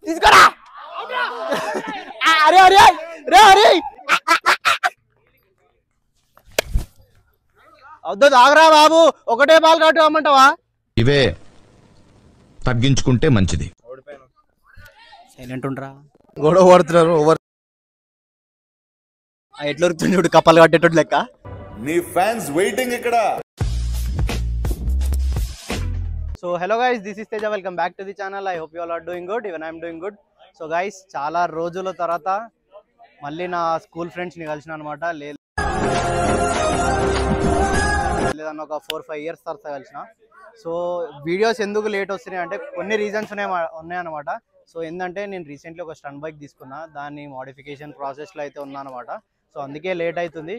తీసుకోరా. అరే అరే రే అరే వద్దు తాగరా బాబు. ఒకటే బాల్ కట్టు అమ్మంటావా? ఇవే తగ్గించుకుంటే మంచిది. సైలెంట్ ఉండరా, గొడవ పడుతున్నారు. ఎట్లా ఉరుకుతుంది చూడు, కప్పలు కట్టేటోడు లెక్క. నీ ఫ్యాన్స్ వెయిటింగ్ ఇక్కడ. So hello guys, this is Teja. Welcome back to the channel. I hope you all are doing good. Even I'm doing good. So guys, చాలా రోజుల తర్వాత మళ్ళీ నా స్కూల్ ఫ్రెండ్స్ని కలిసిన అనమాట. లేదన్న ఒక 4-5 ఇయర్స్ తర్వాత కలిసిన. సో వీడియోస్ ఎందుకు లేట్ వస్తున్నాయి అంటే కొన్ని రీజన్స్ ఉన్నాయన్నమాట. సో ఏంటంటే నేను రీసెంట్లీ ఒక స్టన్ బైక్ తీసుకున్నా, దాన్ని మోడిఫికేషన్ ప్రాసెస్లో అయితే ఉన్నా అనమాట. సో అందుకే లేట్ అవుతుంది.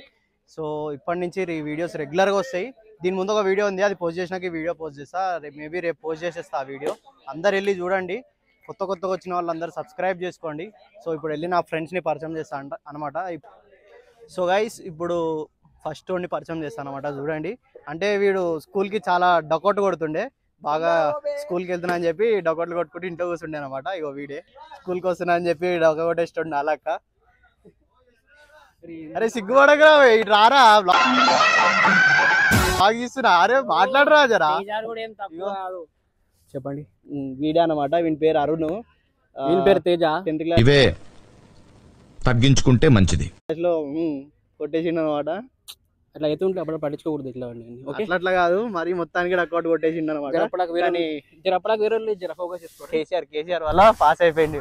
సో ఇప్పటి నుంచి వీడియోస్ రెగ్యులర్గా వస్తాయి. దీని ముందు ఒక వీడియో ఉంది, అది పోస్ట్ చేసినాక ఈ వీడియో పోస్ట్ చేస్తా. మేబీ రేపు పోస్ట్ చేసేస్తా ఆ వీడియో. అందరు వెళ్ళి చూడండి. కొత్తగా వచ్చిన వాళ్ళందరూ సబ్స్క్రైబ్ చేసుకోండి. సో ఇప్పుడు వెళ్ళి నా ఫ్రెండ్స్ని పరిచయం చేస్తా అనమాట. సో గైస్, ఇప్పుడు ఫస్ట్ వాడిని పరిచయం చేస్తాను అనమాట. చూడండి, అంటే వీడు స్కూల్కి చాలా డకౌట్ కొడుతుండే, బాగా స్కూల్కి వెళ్తున్నా అని చెప్పి డకౌట్లు కొట్టుకుంటూ ఇంట్లో కూర్చుండే అనమాట. ఇగో వీడే స్కూల్కి వస్తున్నా అని చెప్పి డకౌట్ వేస్తుండే అలాక్క. అరే సిగ్గుపడకరా, ఇటు రారా, బాగా ఇస్తున్నా. అరే మాట్లాడరా జరా. చెప్పండి. వీడే అనమాట, వీని పేరు అరుణ్, వీని పేరు తేజ. 10th class. ఇవే తగ్గించుకుంటే మంచిది. కొట్టేసిండు అనమాట. అట్లా అయితే ఉంటే అప్పుడు పట్టించుకోకూడదు. ఇట్లా అట్లా కాదు, మరి మొత్తానికి డకౌట్ కొట్టేసిండు అనమాట. జర ఫోకస్ చేసుకో. కేసీఆర్ వల్ల పాస్ అయిపోయింది.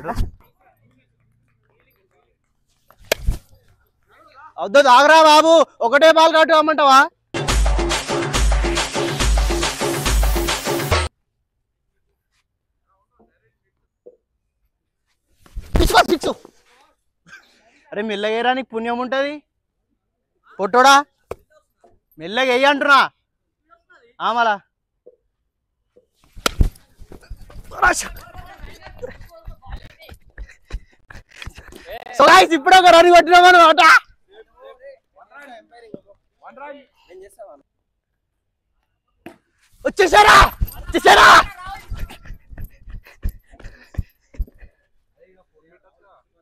వద్దు తాగరా బాబు. ఒకటే బాల్ కట్టు అమ్మంటావా? అరే మెల్లగేరా, నీకు పుణ్యం ఉంటది. పొట్టోడా మెల్లగా వెయ్యి అంటున్నా. మళ్ళా సో గైస్, ఇప్పుడు ఒక రన్ కొట్టినామన్నమాట. వచ్చేసారా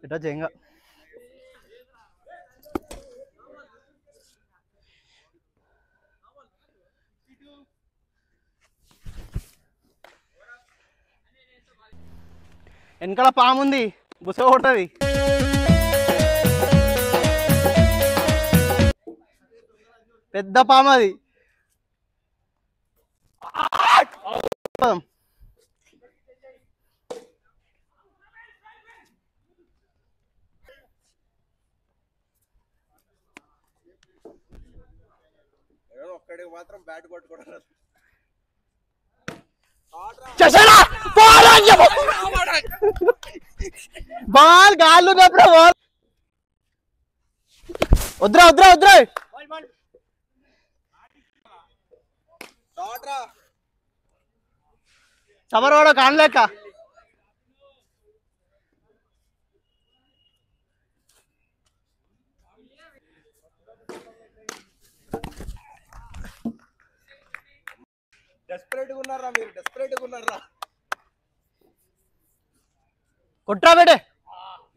ఇట్లా చేయంగా. వెనకాల పాముంది, బుస కొట్టది. పెద్ద పాము అది. మాత్రం బ్యాట్ కొట్టుకోవడం. బాల్ గాల్లో వద్దురా. సమరవాడ కానలేక డెస్పరేట్గా ఉన్నారా మీరు? డెస్పరేట్గా ఉన్నారా? కొట్రా బేటే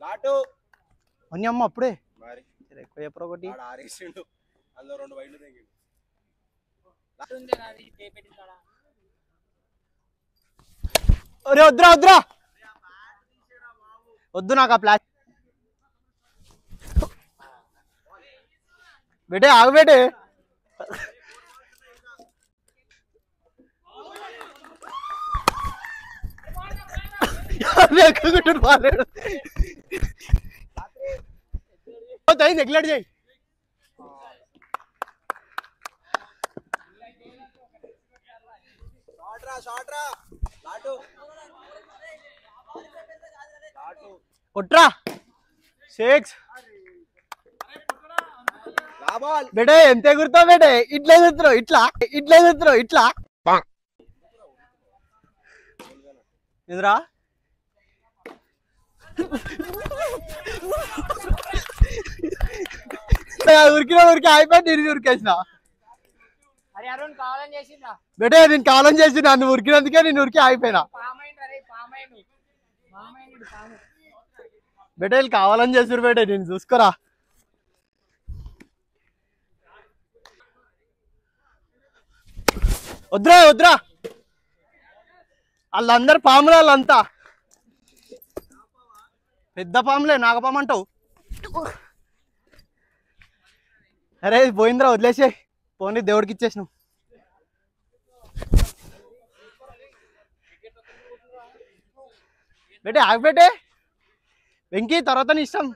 లాటు అన్ని అమ్మ అప్పుడే మరి ఎక్కువ చెప్పరు. ఒకటి ఆరేసిండు, అందులో 2 వైడ్లు తెంగిండు. ఒరే వద్దురా. వద్దు నాకు ఆ ప్లాస్టిక్. బేటే ఆగు బేటే. నెగ్లెక్ట్ చేయి. కొట్రా 6. బేటే ఎంత ఎగురుతావు బేటే? ఇట్లా ఎగురుతున్నావు ఇట్లా ఎదురా. ఉరికి అయిపోయింది. నేను ఉరికేసిన బేటే, నేను కావాలని చేసి నన్ను ఉరికినందుకే నేను ఉరికి అయిపోయినా. బేట వీళ్ళు కావాలని చేసారు బేట, నేను చూసుకోరా. వద్దురా వద్దురా, వాళ్ళందరు పాములు, వాళ్ళంతా పెద్ద పాములే, నాగపాము అంటావు. అరే ఇది పోయిందిరా, వదిలేసే పోనీ, దేవుడికి ఇచ్చేసినాం. బేటే ఆగబెట్టే వెంకీ, తర్వాత నీ ఇష్టం.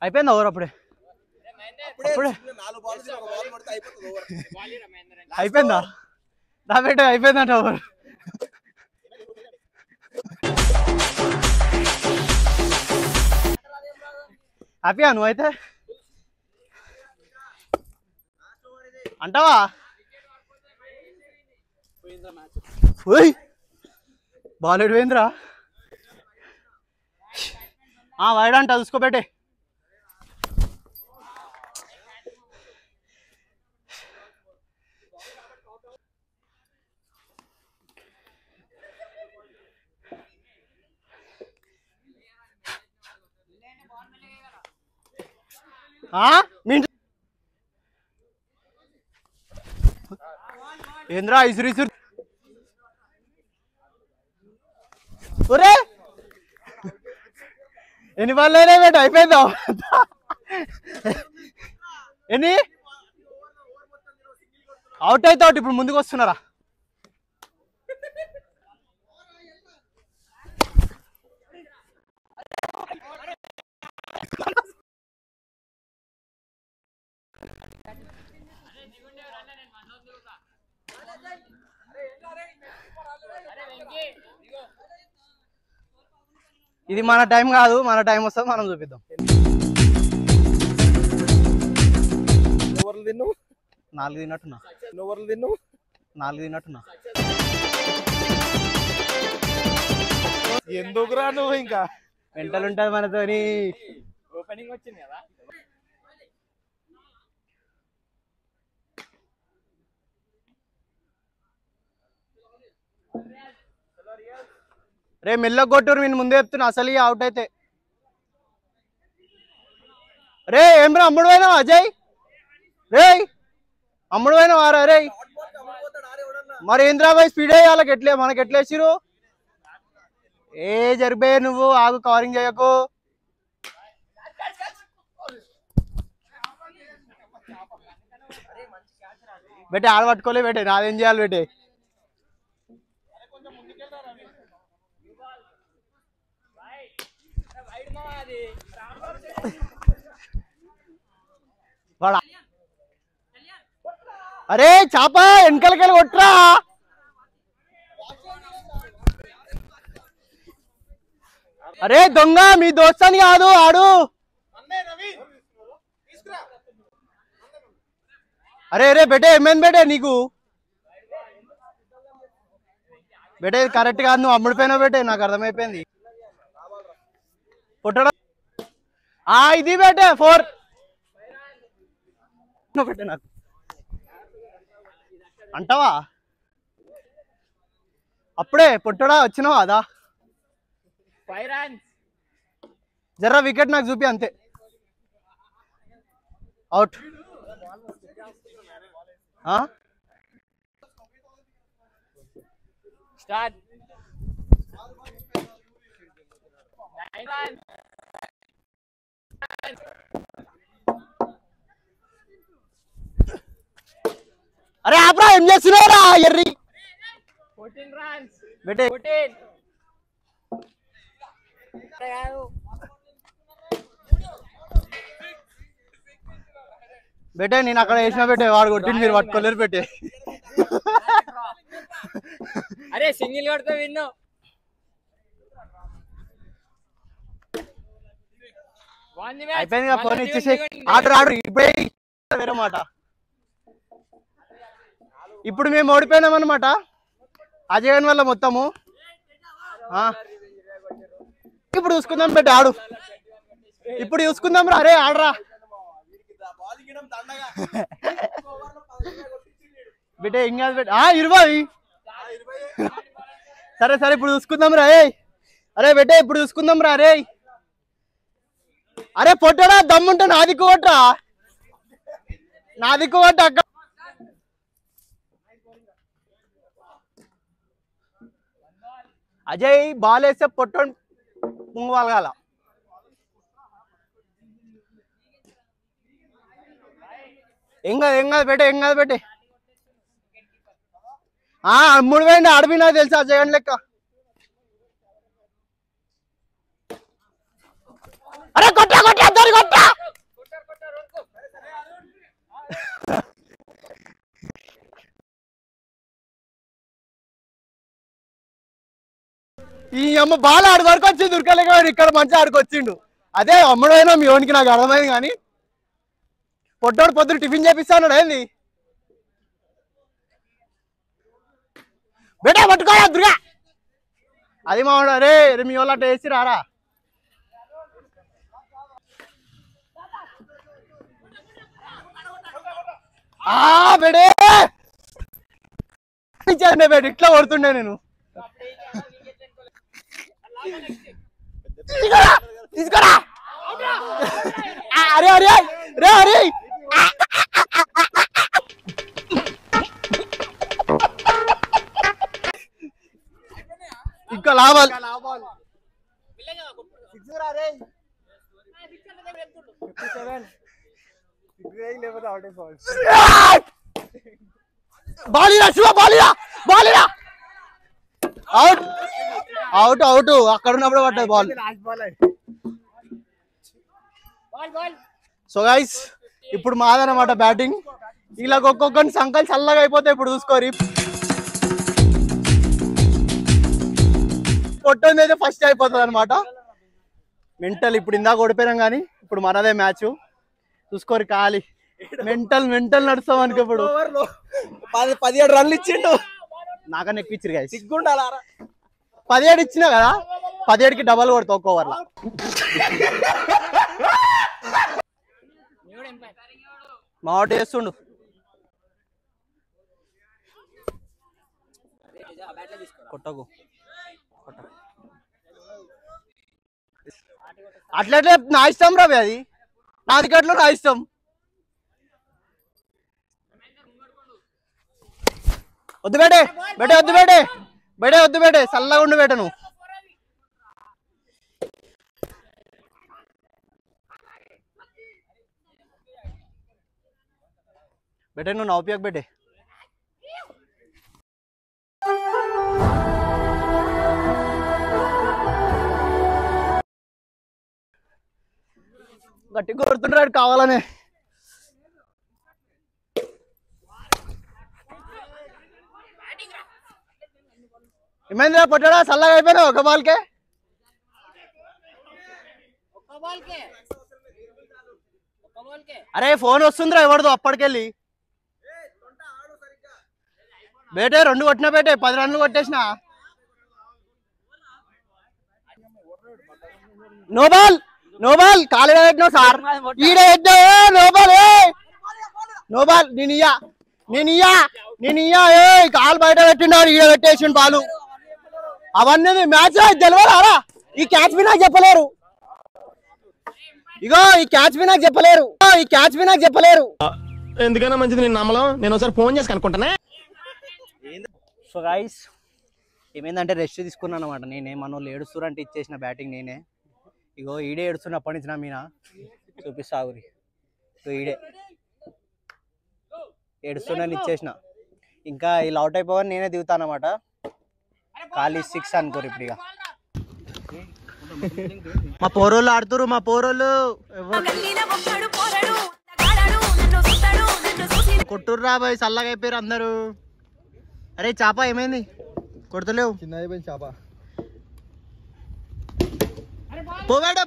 అయిపోయిందా ఓవర్? అప్పుడే అయిపోయిందా? నా బేట అయిపోయిందంట ఓవర్. హ్యాపీయా నువ్వైతే అంటావా? బాలేడు పోయిందిరా. వాడంట చూసుకోబెట్టే. ఏంద్రా ఇసురు ఇసురు? ఒరే ఎన్ని బాల్ అయినా బేట, అయిపోయిందా? ఎన్ని అవుట్ అయితే అవుట్. ఇప్పుడు ముందుకు వస్తున్నారా? ఇది మన టైం కాదు, మన టైం వస్తుంది, మనం చూపిద్దాం. నాలుగు తిన్నట్టున్నా, 4 తిన్నట్టున్నా. ఎందుకురా నువ్వు ఇంకా మెంటల్ ఉంటుంది మనతోని. ఓపెనింగ్ వచ్చింది కదా. రే మెల్ల కొట్టురు, నేను ముందే చెప్తున్నా. అసలు అవుట్ అయితే రే ఏం రా అమ్ముడు పోయినావా అజయ్? రే అమ్ముడు పోయినావా రా? రే మరి ఏంద్రాబాయ్ స్పీడ్ అయ్యి వాళ్ళకి ఎట్లే, మనకి ఎట్లేసిరు? ఏ జరిపే నువ్వు, ఆగు, కవరింగ్ చేయకు. బేటే ఆడ పట్టుకోలే బేటే, నాదేం చేయాలి బేటే? వాడా అరే చాప వెనకాలకెళ్ళి కొట్రా. అరే దొంగ, మీ దోస్తాని కాదు ఆడు. అరే అరే బేటే ఏమైంది బేటే నీకు? బేటే కరెక్ట్ కాదు, నువ్వు అమ్ముడిపోయినావు బేటే, నాకు అర్థమైపోయింది. కొట్టడం ఇది బేటే 4 బేటే. నాకు అంటావా? అప్పుడే పొట్టడా వచ్చినావా? అదా 5 runs. జర్రా వికెట్ నాకు చూపి, అంతే. అవుట్. స్టార్ట్. 9 runs. అరే ఆప్రా, ఏం చేస్తున్నావురా ఎర్రి? 14 runs. బేటే 14. బేటే నేను అక్కడ వేసిన బేటే, వాడు కొట్టింది, మీరు పట్టుకోలేరు బేటే. అరే సింగిల్ కొడితే విన్ను. అయిపోయింది కదా, ఫోన్ ఇచ్చేసి ఆర్డర్ ఆర్డర్. ఇప్పుడే వేరే మాట. ఇప్పుడు మేము ఓడిపోయినాం అనమాట అజయ్ వల్ల మొత్తము. ఇప్పుడు చూసుకుందాం బిడ్డ ఆడు. ఇప్పుడు చూసుకుందాం రా. అరే ఆడరా బిడ్డ. ఏం కాదు బిడ్డ. 20. సరే సరే ఇప్పుడు చూసుకుందాం రా. అరే బిడ్డ ఇప్పుడు చూసుకుందాం రా. అరే పొట్టడా దమ్ముంటే నా దిక్కు కొట్టరా. నా దిక్కు కొట్ట అక్క. అజయ్ బాల్ వేస్తే పొట్టని పుంగవాలగాల. ఏం కాదు పెట్టే. 3 వేయండి. ఆడవి నాకు తెలుసా జగన్ లెక్క. అరే కొట్టా ఈ అమ్మ బాల్ ఆడి వరకు వచ్చి దొరకలేక ఇక్కడ మంచిగా ఆడుకొచ్చిండు. అదే అమ్ముడైనా మీ ఓనికి నాకు అర్థమైంది. కానీ పొట్టోడు పొద్దున టిఫిన్ చేపిస్తాడు ఏంది బేటా పట్టుకోరా దుర్గా. అది మా రే మీ వాళ్ళు అట్లా వేసి రారా. బేడే బేట ఇట్లా కొడుతుండే నేను. తీసుకోరా. అరే అరే రే అరే ఇంకా లాభాలు. బాలిరా శివ బాలిరా. Out out out. అక్కడ ఉన్నప్పుడు పడ్డది బాల్. సో గైస్ ఇప్పుడు మాదనమాట బ్యాటింగ్. ఇలా ఒక్కొక్కరిని సంకల్ చల్లగా అయిపోతే ఇప్పుడు చూసుకోరి. పొట్టంది అయితే ఫస్ట్ అయిపోతుంది అనమాట. మెంటల్ ఇప్పుడు ఇందాక ఓడిపోయినాం కానీ ఇప్పుడు మనదే మ్యాచ్ చూసుకోరి. ఖాళీ మెంటల్ నడుస్తాం అనుకో. ఇప్పుడు 17 రన్లు ఇచ్చిండు. నాకన్నా ఎక్కువ ఇచ్చారు గైస్. సిగ్గుండాలా 17 ఇచ్చినా కదా. 17కి డబల్ కొడతా ఒక్క ఓవర్లో. మా వాడు వేస్తుండు. కొట్టకు అట్లట్లే నా ఇష్టం రవి. అది నా టికెట్లో నా ఇష్టం. వద్దు బేటే వద్దు బేటే చల్లగా ఉండు బేట. నువ్వు బేటే నువ్వు నవ్వుపియకు బేటే. గట్టి కొడుతుంటాడు కావాలనే. ఏమైందిరా పొట్టడా చల్లగా అయిపోయినా ఒక బాల్కే. అరే ఫోన్ వస్తుందిరా ఎవడదు అప్పటికెళ్ళి. బేటే 2 కొట్టినా బేటే 10 రన్లు కొట్టేసిన. నో బాల్ కాలు పెట్టినా సార్. ఈడే నో బాల్. నేను ఇయ్యా కాలు బయట పెట్టిండు. ఈడ పెట్టేసిండు బాలు. అవన్నీ మ్యాచ్ తెలియరా. ఈ క్యాచ్ బి నాకు చెప్పలేరు. ఇగో ఈ క్యాచ్ బి నాకు చెప్పలేరు. ఎందుకైనా మంచిది నేను నమ్మలం. నేను ఒకసారి ఫోన్ చేసి కనుక్కుంటానే. సో గైస్ ఏమైందంటే రెస్ట్ తీసుకున్నాను అనమాట. నేనే మనోళ్ళు ఏడుస్తురంటే ఇచ్చేసిన బ్యాటింగ్ నేనే. ఇగో ఈడే ఏడుస్తున్న అప్పటి నుంచి నా మీన చూపిస్తా గురి. ఈడే ఏడుస్తున్నాను ఇచ్చేసిన. ఇంకా ఇలా అవుట్ అయిపోగానే నేనే దిగుతాను అనమాట. ఖాళీ 6 అనుకోరు ఇప్పుడు. ఇక మా పోరోళ్ళు ఆడుతురు. మా పోరోళ్ళు కొట్టుర్రా బాయ్. చల్లగా అయిపోయారు అందరూ. అరే చాప ఏమైంది కొడతలేవు. చిన్న అయిపోయింది చేప. పోబేటే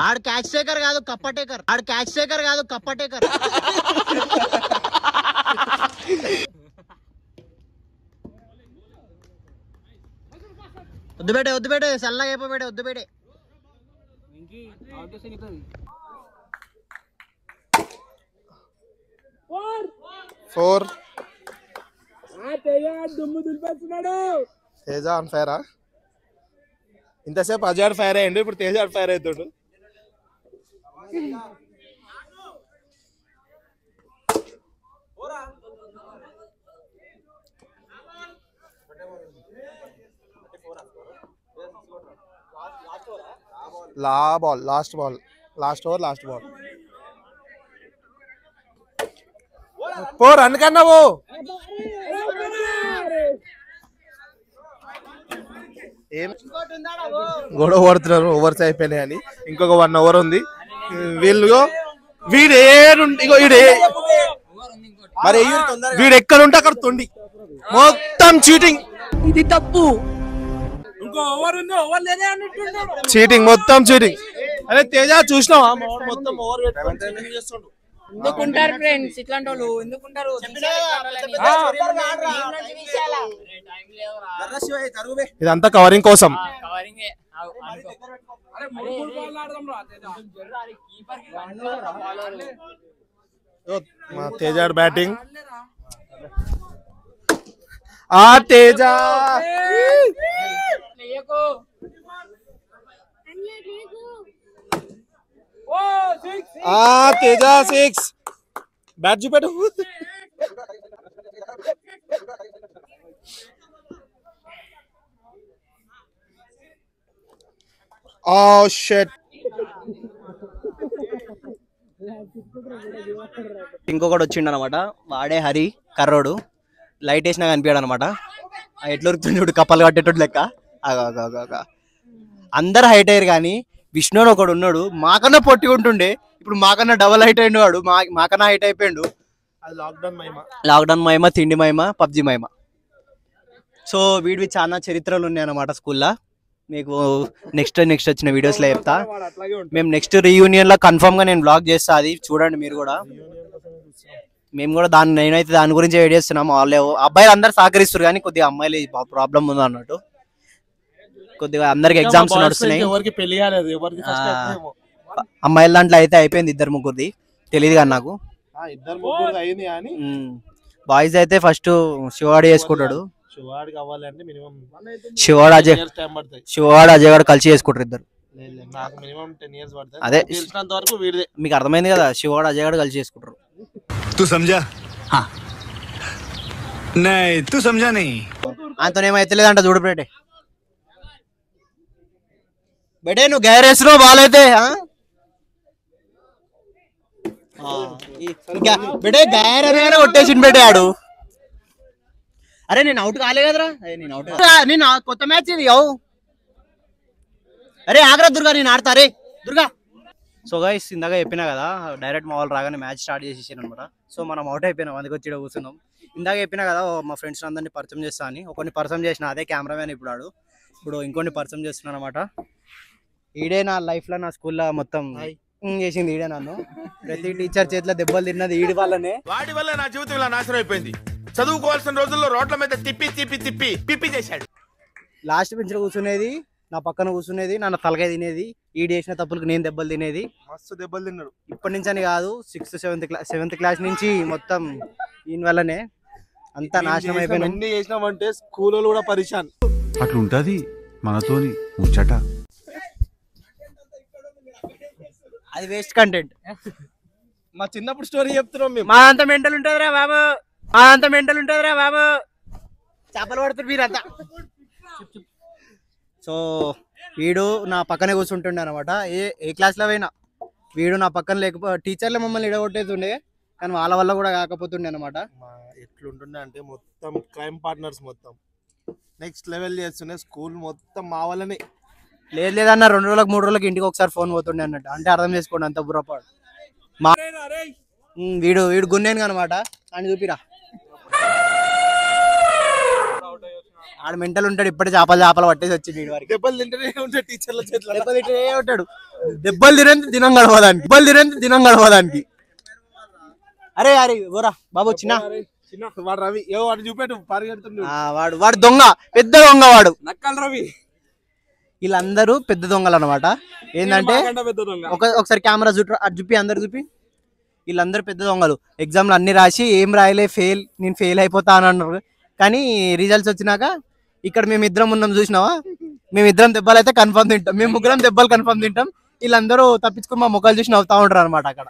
ఆడు క్యాచ్ టేకర్ కాదు కప్పటేకర్, ఆడు క్యాచ్ టేకర్ కాదు కప్పటేకర్. వద్దు బేటే చల్లగా అయిపోబేటే వద్దు బేటే. ఫోర్. తేజ ఆన్ ఫైరా. ఇంతసేపు అజాడ్ ఫైర్ అయ్యిండు, ఇప్పుడు తేజ ఫైర్ అవుతాడు. లాస్ట్ బాల్ పో రన్ కన్నా పో. ఏం గొడవ పడుతున్నారు, ఓవర్స్ అయిపోయినాయి అని. ఇంకొక 1 hour ఉంది. వీడు ఎక్కడ ఉంటే అక్కడ తొండి, మొత్తం చీటింగ్. ఇది తప్పు. చీటింగ్, మొత్తం చీటింగ్. అరే తేజ చూసినావా మొత్తం ఓవర్ చేస్తుండు. ఎందుకుంటారు ఫ్రెండ్స్ ఇట్లాంటి వాళ్ళు? ఎందుకుంటారు? ఇదంతా కవరింగ్ కోసం. మా తేజ బ్యాటింగ్. ఆ తేజ తేజ 6. బ్యాట్ చూపెట్టు. షట్. ఇంకొకటి వచ్చిండు అనమాట, వాడే హరి కర్రోడు. లైట్ వేసినా కనిపించాడు అనమాట. ఎట్లా ఉరుకుతుండే కప్పలు కట్టేటోడు లెక్క. అందరు హైట్ అయ్యారు కానీ విష్ణు అని ఒకడు ఉన్నాడు, మాకన్నా పొట్టి ఉంటుండే, ఇప్పుడు మాకన్నా డబల్ హైట్ అయిన వాడు, మాకన్నా హైట్ అయిపోయాడు. లాక్డౌన్ మహిమ, తిండి మహిమ, పబ్జి మహిమ. సో వీడివి చాలా చరిత్రలు ఉన్నాయి అన్నమాట స్కూల్లో. మీకు నెక్స్ట్ వచ్చిన వీడియోస్లో చెప్తా. మేము నెక్స్ట్ రీయూనియన్ లో కన్ఫర్మ్ గా నేను బ్లాగ్ చేస్తా, అది చూడండి మీరు కూడా. మేము కూడా నేనైతే దాని గురించి వెయిట్ చేస్తున్నాము. వాళ్ళు అబ్బాయిలు అందరు సహకరిస్తారు కానీ కొద్దిగా అమ్మాయిలు ప్రాబ్లం ఉంది అన్నట్టు. కొద్దిగా అందరికి ఎగ్జామ్స్ నడుస్తున్నాయి. అమ్మాయిల దాంట్లో అయితే అయిపోయింది 2-3 తెలియదు కానీ నాకు. బాయ్స్ అయితే ఫస్ట్ శివాడు చేసుకుంటాడు. శివాడు అజయ్ గారు కలిసి చేసుకుంటారు ఇద్దరు. అదే మీకు అర్థమైంది కదా, శివాడు అజయ్ గారు కలిసి చేసుకుంటారు. అంత ఏమైతే లేదంట చూడు బేటే. బేటే నువ్వు గైర్ వేస్తున్నావు బాల్ అయితే. బేటే గైర్ అనేది కొట్టేసిండు బేటే ఆడు. అరే నేను అవుట్ కాలే కదరా, నేను కొత్త మ్యాచ్ ఇది. అరే ఆగ్రా దుర్గా, నేను ఆడతా. అరే దుర్గా. సో గైస్ ఇందాక చెప్పినా కదా, డైరెక్ట్ మా వాళ్ళు రాగానే మ్యాచ్ స్టార్ట్ చేసేసాను అనమాట. సో మనం అవుట్ అయిపోయినాం, అందుకు వచ్చి కూర్చున్నాం. ఇందాక చెప్పినా కదా మా ఫ్రెండ్స్ అందరినీ పరిచయం చేస్తా అని. ఒకరిని పరిచయం చేసిన, అదే కెమెరామెన్ ఇప్పుడు ఇంకొన్ని పరిచయం చేస్తున్నాను అనమాట. ఈడే నా లైఫ్ లో, నా స్కూల్లో మొత్తం చేసింది ఈడే. నన్ను ప్రతి టీచర్ చేతిలో దెబ్బలు తిన్నది ఈడి వల్లనే. వాడి వల్ల నా జీవితం ఇలా నాశనం అయిపోయింది. చదువుకోవాల్సిన రోజుల్లో రోడ్ల మీద తిప్పి చేశాడు. లాస్ట్ బెంచ్ లో కూర్చునేది, నా పక్కన కూర్చునేది, నన్ను తలకాయ తినేది. ఈడు చేసిన తప్పులకు నేను దెబ్బలు తినేది. మస్తు దెబ్బలు తిన్నాడు. ఇప్పటి నుంచి అని కాదు, 6th 7th క్లాస్ నుంచి మొత్తం ఈయన వల్లనే అంతా నాశనం అయిపోయింది. ఎన్ని చేసినామంటే స్కూల్ కూడా పరిశాన్. అట్లుంటది మనతోని ముచ్చట. అది వేస్ట్ కంటెంట్. మా చిన్నప్పుడు స్టోరీ చెప్తున్నాం మేము. మా అంత మెంటల్ ఉంటుందిరా బాబు, చేపలు పడుతుంది మీరంతా. సో వీడు నా పక్కనే కూర్చుంటుండే అనమాట. ఏ క్లాస్లో పోయినా వీడు నా పక్కన లేకపోతే టీచర్లు మమ్మల్ని ఇడగొట్టేస్తుండే, కానీ వాళ్ళ వల్ల కూడా కాకపోతుండే అనమాట. ఎట్లుంటుండే అంటే మొత్తం క్రైమ్ పార్ట్నర్స్, మొత్తం నెక్స్ట్ లెవెల్ చేస్తుండే స్కూల్ మొత్తం మా వల్లనే. లేదన్న 2 రోజులకు 3 రోజులకు ఇంటికి ఒకసారి ఫోన్ పోతుండే అన్నట్టు. అంటే అర్థం చేసుకోండి అంత బుర్రపాడు. వీడు గున్నేను అనమాట. అని చూపిరా. ఆడ మెంటల్ ఉంటాడు, ఇప్పటి చేపలు పట్టేసి వచ్చింది వీడి వారికి. దెబ్బలు తింటేనే ఉంటాయి టీచర్ల చేతిలో. దెబ్బలు తింటే ఉంటాడు, దెబ్బలు తినంత దినం గడవదానికి. అరే అరే ఓరా బాబు చిన్న వాడు రవి వాడు చూపెట్టు పరిగెడుతుంది. వాడు దొంగ, పెద్ద దొంగ వాడు. నక్కల్ రవి. వీళ్ళందరూ పెద్ద దొంగలు అనమాట. ఏంటంటే ఒకసారి కెమెరా చూపి, అందరు చూపి. వీళ్ళందరూ పెద్ద దొంగలు. ఎగ్జామ్లు అన్ని రాసి ఏం రాయలే, నేను ఫెయిల్ అయిపోతా అని అన్నారు. కానీ రిజల్ట్స్ వచ్చినాక ఇక్కడ మేమిద్దరం ఉన్నాం చూసినావా, మేమిద్దరం దెబ్బలు అయితే కన్ఫర్మ్ తింటాం, మేము ముగ్గురం దెబ్బలు కన్ఫర్మ్ తింటాం. వీళ్ళందరూ తప్పించుకుని మా ముఖాలు చూసి నవ్వుతా ఉంటారు అనమాట. అక్కడ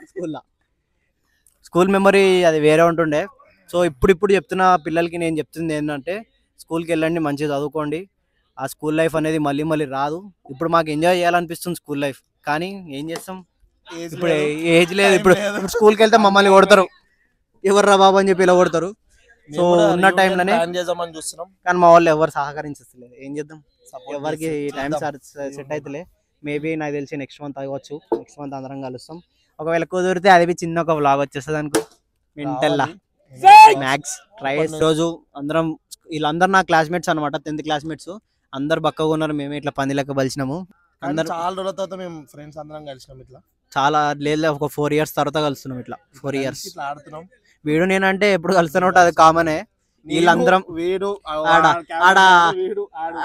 స్కూల్ మెమరీ అది వేరే ఉంటుండే. సో ఇప్పుడు చెప్తున్న పిల్లలకి నేను చెప్తుంది ఏంటంటే, స్కూల్కి వెళ్ళండి, మంచిగా చదువుకోండి. ఆ స్కూల్ లైఫ్ అనేది మళ్ళీ రాదు. ఇప్పుడు మాకు ఎంజాయ్ చేయాలనిపిస్తుంది స్కూల్ లైఫ్, కానీ ఏం చేస్తాం, ఇప్పుడు ఏజ్ లేదు. ఇప్పుడు స్కూల్కి వెళ్తే మమ్మల్ని కొడతారు, ఎవర్రా బాబు అని చెప్పి ఇలా కొడతారు. సో ఉన్న టైంలోనే చూస్తున్నాం, కానీ మా వాళ్ళు ఎవరు సహకరించలేదు. ఏం చేద్దాం, ఎవరికి టైం సెట్ అవుతలే. మేబీ నాకు తెలిసి నెక్స్ట్ మంత్ అవ్వచ్చు. నెక్స్ట్ మంత్ అందరం కలుస్తాం. ఒకవేళ కుదిరితే అది చిన్న ఒక వ్లాగ్ వచ్చేస్తుంది అనుకో. మెంటల్లా మ్యాక్స్ ట్రై రోజు అందరం, వీళ్ళందరూ నా క్లాస్మేట్స్ అనమాట, 10th క్లాస్మేట్స్. అందరు బక్కగా ఉన్నారు, మేమే ఇట్లా పంది లెక్క బలిసినాము. అందరు చాలా రోజుల తర్వాత మేము ఫ్రెండ్స్ అందరం కలిసినాం. ఇట్లా చాలా లేదు, ఒక 4 years తర్వాత కలుస్తున్నాం. ఇట్లా 4 years ఇట్లా ఆడుతున్నాం. వీడు నేనంటే ఎప్పుడు కలుస్తూనే ఉంటుంది, అది కామనే. వీళ్ళందరం వీడు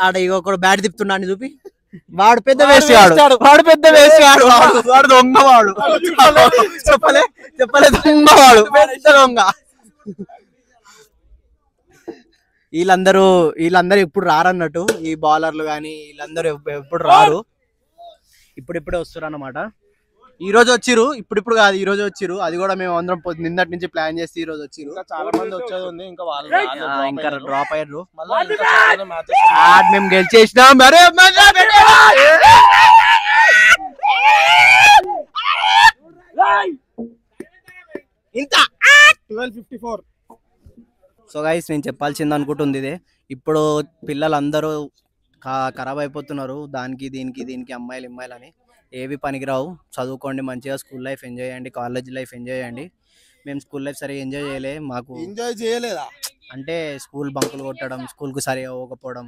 ఆడ ఇక బ్యాట్ తిప్పుతున్నాడు చూపి. వాడు పెద్ద వేస్ట్ వాడు పెద్ద వేస్ట్ వాడు దొంగ, వాడు చెప్పలే దొంగ, వాడు పెద్ద దొంగ. వీళ్ళందరూ ఇప్పుడు రారన్నట్టు, ఈ బౌలర్లు కానీ వీళ్ళందరూ ఎప్పుడు రారు, ఇప్పుడిప్పుడే వస్తారు అన్నమాట. ఈ రోజు వచ్చిరు, ఇప్పుడు కాదు, ఈ రోజు వచ్చిరు. అది కూడా మేము అందరం నిన్నటి నుంచి ప్లాన్ చేసి ఈ రోజు వచ్చిరు. చాలా మంది వచ్చేది ఉంది, ఇంకా వాళ్ళు ఇంకా డ్రాప్ అయ్యారు. మేము గెలిచేసినాం. ఇంత 12:54. సో గైస్, నేను చెప్పాల్సింది అనుకుంటుంది ఇదే. ఇప్పుడు పిల్లలందరూ ఖరాబ్ అయిపోతున్నారు, దానికి దీనికి అమ్మాయిలు అని. ఏవి పనికిరావు, చదువుకోండి మంచిగా, స్కూల్ లైఫ్ ఎంజాయ్ చేయండి, కాలేజ్ లైఫ్ ఎంజాయ్ చేయండి. మేము స్కూల్ లైఫ్ సరిగా ఎంజాయ్ చేయలే. మాకు ఎంజాయ్ చేయలేదా అంటే స్కూల్ బంకులు కొట్టడం, స్కూల్కి సరిగా పోకపోవడం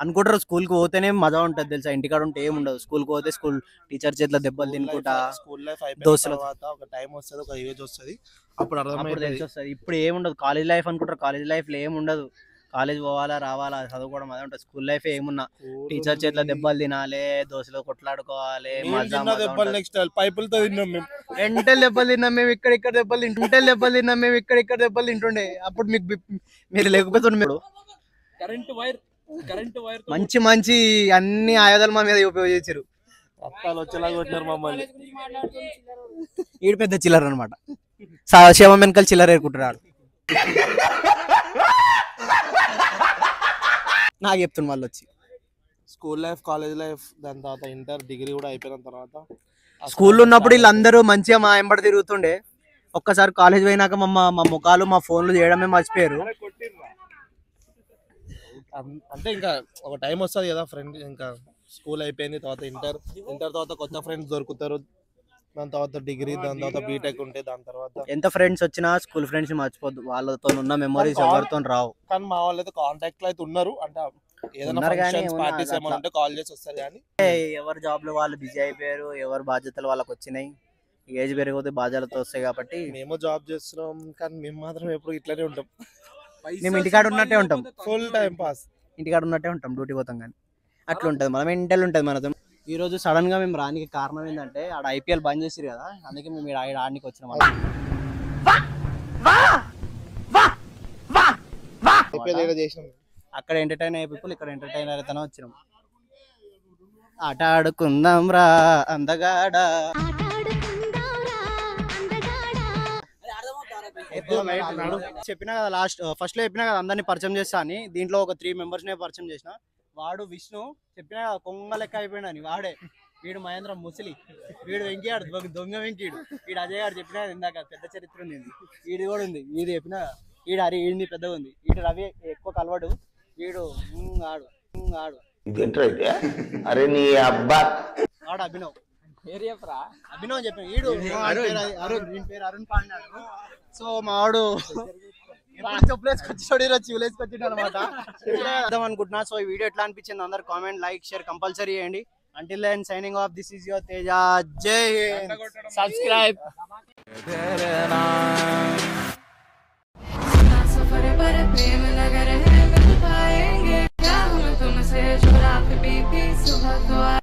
అనుకుంటారు. స్కూల్కి పోతేనే మజా ఉంటుంది తెలుసా, ఇంటికాడ ఉంటే ఏమి ఉండదు. స్కూల్కి పోతే స్కూల్ టీచర్ చేతిలో దెబ్బలు తినుకుంటా, స్కూల్ లైఫ్ దోస్తుల తర్వాత ఒక టైం వస్తుంది, ఒక ఏజ్ వస్తుంది, అప్పుడు తెలిసి వస్తుంది. ఇప్పుడు ఏముండదు, కాలేజ్ లైఫ్ అనుకుంటారు. కాలేజ్ లైఫ్లో ఏముండదు, కాలేజ్ పోవాలా రావాలా చదువుకోవడం అదే ఉంటుంది. స్కూల్ లైఫ్ ఏమున్నా టీచర్ చేతిలో దెబ్బలు తినాలి, దోశలో కొట్లాడుకోవాలి, నెక్స్ట్ పైపులతో తిన్నాం మేము. ఎంటల్ దెబ్బలు తిన్నాం మేము, ఇక్కడ దెబ్బలు తింటుండే. అప్పుడు మీరు లేకపోతే మంచి అన్ని ఆయుధాలు మా మీద ఉపయోగించారు. రక్తాలు వచ్చేలాగా కొట్టినారు మమ్మల్ని. ఈడు పెద్ద చిల్లర అనమాట, శవ వెనకాల చిల్లర ఏరుకుంటున్నాడు. నాకు చెప్తున్నా వాళ్ళు వచ్చి. స్కూల్ లైఫ్, కాలేజ్ లైఫ్, దాని తర్వాత ఇంటర్, డిగ్రీ కూడా అయిపోయిన తర్వాత స్కూల్లో ఉన్నప్పుడు వీళ్ళందరూ మంచిగా మా వెంబడి తిరుగుతుండే. ఒక్కసారి కాలేజ్ పోయినాక మా ముఖాలు, మా ఫోన్లు చేయడమే మర్చిపోయారు. అంటే ఇంకా ఒక టైం వస్తుంది కదా ఫ్రెండ్, ఇంకా స్కూల్ అయిపోయింది, తర్వాత ఇంటర్ తర్వాత కొత్త ఫ్రెండ్స్ దొరుకుతారు, దాని తర్వాత డిగ్రీ, దాని తర్వాత బీటెక్ ఉంటే, దాని తర్వాత ఎంత ఫ్రెండ్స్ వచ్చినా స్కూల్ ఫ్రెండ్స్ మర్చిపోద్దు, వాళ్ళతో ఉన్న మెమరీస్ ఎవరితో రావు. కానీ మా వాళ్ళు అయితే కాంటాక్ట్ లో అయితే ఉన్నారు. అంటే ఏదైనా పార్టీస్ ఏమైనా ఉంటే కాల్ చేసి వస్తారు. కానీ ఎవరు జాబ్ లో వాళ్ళు బిజీ అయిపోయారు, ఎవరు బాధ్యతలు వాళ్ళకి వచ్చినాయి. ఏజ్ పెరిగిపోతే బాధ్యతలతో వస్తాయి కాబట్టి. మేము జాబ్ చేస్తున్నాం, కానీ మేము మాత్రం ఎప్పుడు ఇట్లానే ఉంటాం. మేము ఇంటికాడ ఉన్నట్టే ఉంటాం, ఫుల్ టైం పాస్ ఇంటికాడ ఉన్నట్టే ఉంటాం, డ్యూటీ పోతాం. కానీ అట్లా ఉంటుంది, మనం ఇంటెల్ ఉంటుంది మనతో. ఈ రోజు సడన్ గా మేము రానికి కారణం ఏంటంటే, ఆడ IPL బంద్ చేసిరు కదా, అందుకే మేము ఆడడానికి వచ్చినాం. అక్కడ ఎంటర్టైన్ అయ్యే పీపుల్, ఇక్కడ ఎంటర్టైన్ అయితేనే వచ్చినాం. ఆట ఆడుకుందాం రా అందగాడ. చెప్పినా కదా ఫస్ట్ లో చెప్పినా కదా అందరినీ పరిచయం చేస్తా అని. దీంట్లో ఒక 3 members నే పరిచయం చేసిన. వాడు విష్ణు, చెప్పినా కదా కొంగ లెక్క అయిపోయినా వాడే. వీడు మహేంద్ర ముసలి, వీడు వెంకీయాడు దొంగ వెంకీడు, వీడు అజయ్ గారు చెప్పినా ఇందాక పెద్ద చరిత్ర ఉంది, వీడి కూడా ఉంది. వీడు చెప్పినా వీడు వీడిని పెద్దగా ఉంది. వీడు రవి ఎక్కువ కలవాడు, వీడు ఆడు అరే నీ అబ్బా వాడు అభినవ్ అని చెప్పిన. వీడు అరుణ్ పాడినాడు. సో మావాడు చెప్పులేసుకొచ్చాడు అనమాట అనుకుంటున్నా. సో ఈ వీడియో ఎట్లా అనిపించింది అందరు కామెంట్ లైక్ షేర్ కంపల్సరీ చేయండి. Until then signing off, this is your Teja. జై హింద్. సబ్స్క్రైబ్. प्रेम लगा रहे मिल पाएंगे क्या हम तुमसे जुड़ा बीपी सुबह को